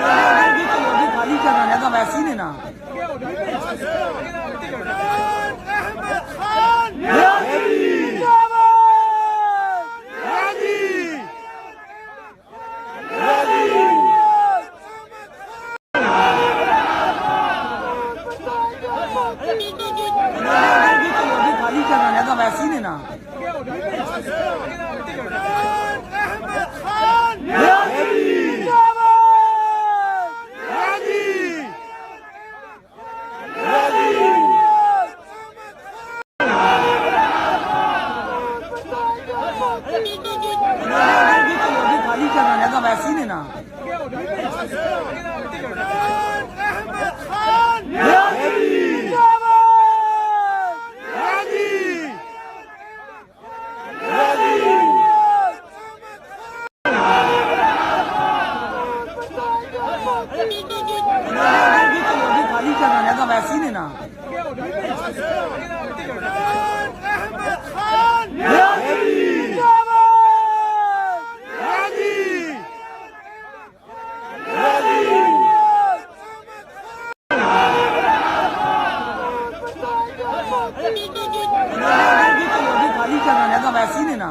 अभी खाली चल रहा है वैसे ही ना अभी खाली चल रहा है वैसे ही ना अभी खाली चल रहा है वैसे ही ना अभी खाली चल रहा है वैसे ही ना अभी खाली चल रहा है वैसे ही ना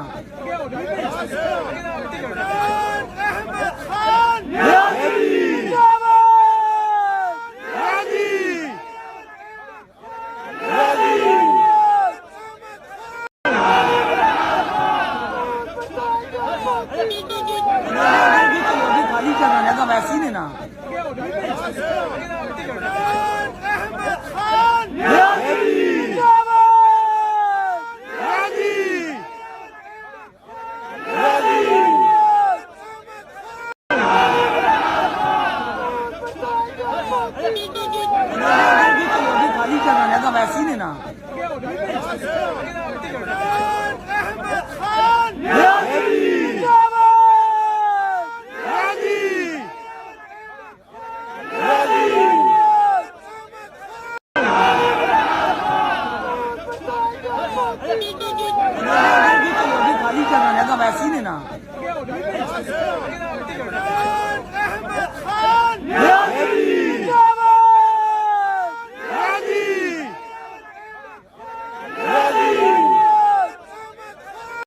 अभी खाली चल रहा है वैसे ही ना अभी खाली चल रहा है वैसे ही ना